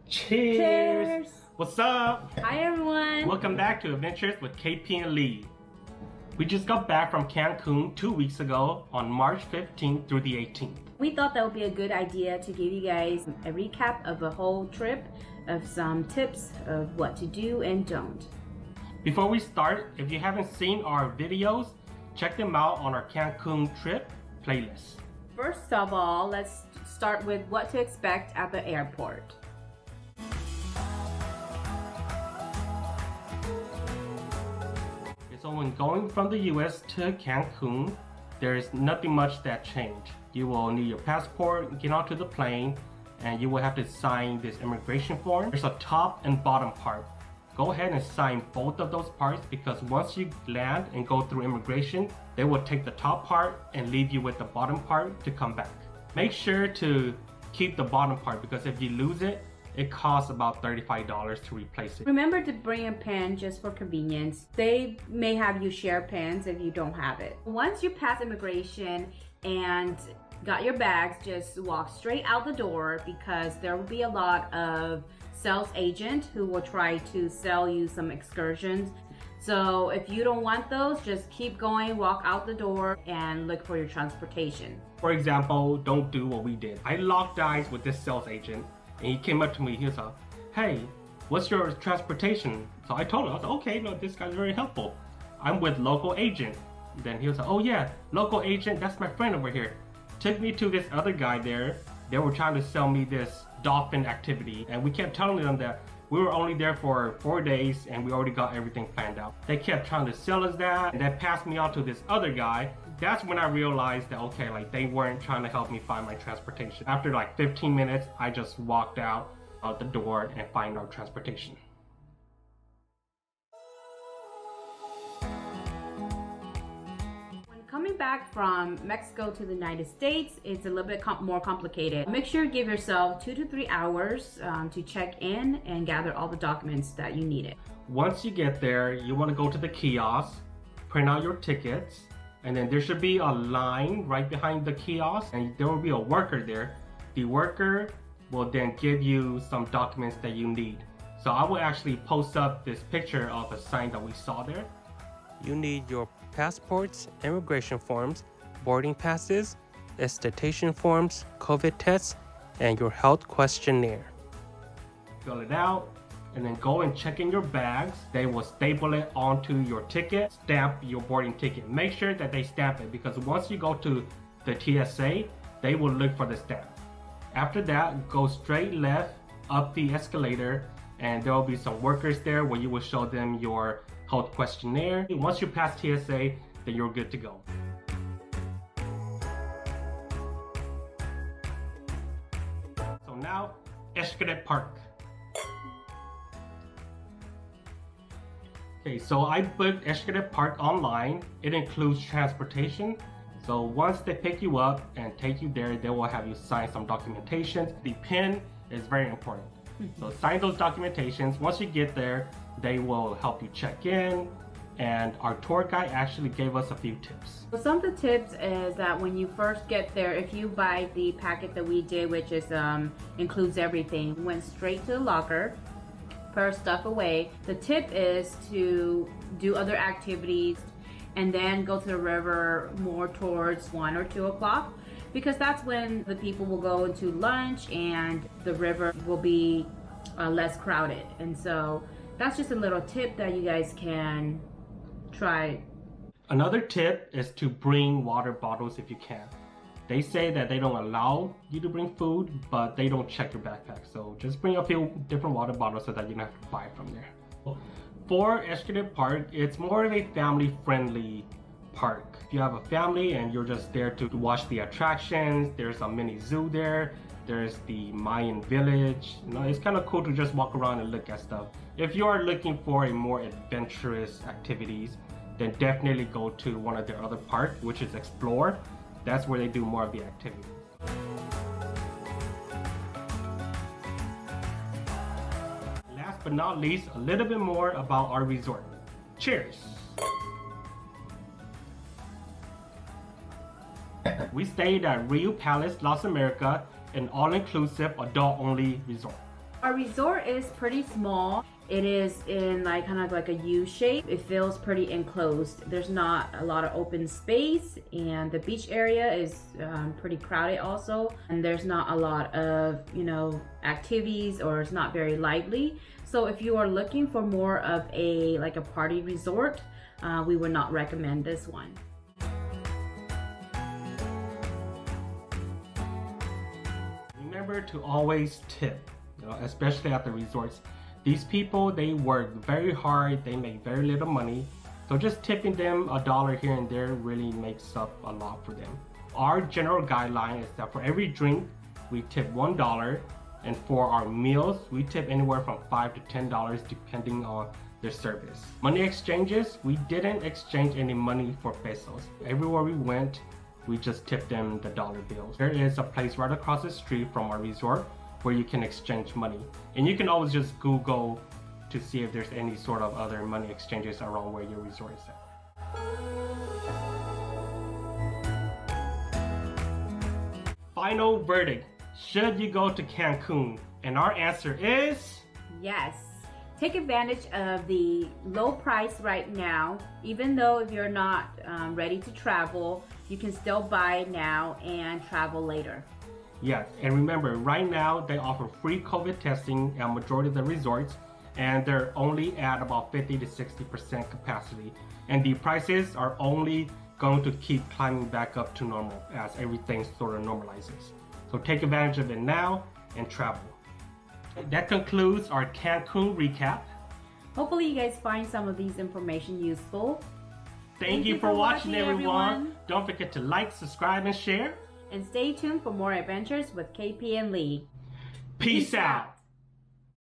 Cheers! What's up? Hi everyone! Welcome back to Adventures with KP and Lee. We just got back from Cancun 2 weeks ago on March 15th through the 18th. We thought that would be a good idea to give you guys a recap of the whole trip, of some tips of what to do and don't. Before we start, if you haven't seen our videos, check them out on our Cancun trip playlist. First of all, let's start with what to expect at the airport. So when going from the US to Cancun, there is nothing much that changed. You will need your passport, get onto the plane, and you will have to sign this immigration form. There's a top and bottom part. Go ahead and sign both of those parts because once you land and go through immigration, they will take the top part and leave you with the bottom part to come back. Make sure to keep the bottom part because if you lose it, it costs about $35 to replace it. Remember to bring a pen just for convenience. They may have you share pens if you don't have it. Once you pass immigration and got your bags, just walk straight out the door because there will be a lot of sales agent who will try to sell you some excursions. So if you don't want those, just keep going, walk out the door and look for your transportation. For example, don't do what we did. I locked eyes with this sales agent and he came up to me, he was like, hey, what's your transportation? So I told him, I was like, okay, no, this guy's very helpful. I'm with local agent. Then he was like, oh yeah, local agent, that's my friend over here. Took me to this other guy there. They were trying to sell me this dolphin activity and we kept telling them that we were only there for 4 days and we already got everything planned out. They kept trying to sell us that and that passed me on to this other guy. That's when I realized that, okay, like they weren't trying to help me find my transportation. After like 15 minutes, I just walked out the door and find our transportation. Coming back from Mexico to the United States, it's a little bit more complicated. Make sure you give yourself 2 to 3 hours to check in and gather all the documents that you needed. Once you get there, you want to go to the kiosk, print out your tickets, and then there should be a line right behind the kiosk and there will be a worker there. The worker will then give you some documents that you need. So I will actually post up this picture of a sign that we saw there. You need your passports, immigration forms, boarding passes, esthetician forms, COVID tests, and your health questionnaire. Fill it out and then go and check in your bags. They will staple it onto your ticket, stamp your boarding ticket. Make sure that they stamp it because once you go to the TSA, they will look for the stamp. After that, go straight left up the escalator and there will be some workers there where you will show them your health questionnaire. Once you pass TSA, then you're good to go. So now, Xcaret Park. Okay, so I booked Xcaret Park online. It includes transportation. So once they pick you up and take you there, they will have you sign some documentations. The pen is very important. So sign those documentations. Once you get there, they will help you check in. And our tour guide actually gave us a few tips. So some of the tips is that when you first get there, if you buy the packet that we did, which is includes everything, went straight to the locker, put our stuff away. The tip is to do other activities and then go to the river more towards 1 or 2 o'clock because that's when the people will go into lunch and the river will be less crowded. And so that's just a little tip that you guys can try. Another tip is to bring water bottles if you can. They say that they don't allow you to bring food, but they don't check your backpack. So just bring a few different water bottles so that you don't have to buy from there. For Xcaret Park, it's more of a family-friendly park. If you have a family and you're just there to watch the attractions, there's a mini zoo there. There's the Mayan village. You know, it's kind of cool to just walk around and look at stuff. If you are looking for a more adventurous activities, then definitely go to one of their other parks, which is Explore. That's where they do more of the activities. Last but not least, a little bit more about our resort. Cheers! We stayed at Riu Palace Las Americas, an all-inclusive adult-only resort. Our resort is pretty small. It is in like kind of like a U shape. It feels pretty enclosed. There's not a lot of open space, and the beach area is pretty crowded also. And there's not a lot of, activities, or it's not very lively. So if you are looking for more of a party resort, we would not recommend this one. Remember to always tip, especially at the resorts. These people, they work very hard, they make very little money. So just tipping them $1 here and there really makes up a lot for them. Our general guideline is that for every drink, we tip $1. And for our meals, we tip anywhere from $5 to $10 depending on their service. Money exchanges, we didn't exchange any money for pesos. Everywhere we went, we just tipped them the dollar bills. There is a place right across the street from our resort where you can exchange money. And you can always just Google to see if there's any sort of other money exchanges around where your resort is at. Final verdict. Should you go to Cancun? And our answer is yes. Take advantage of the low price right now. Even though if you're not ready to travel, you can still buy now and travel later. Yes, and remember, right now they offer free COVID testing at majority of the resorts, and they're only at about 50 to 60% capacity. And the prices are only going to keep climbing back up to normal as everything sort of normalizes. So take advantage of it now and travel. That concludes our Cancun recap. Hopefully you guys find some of these information useful. Thank you for watching, everyone. Don't forget to like, subscribe, and share. And stay tuned for more adventures with KP and Lee. Peace out.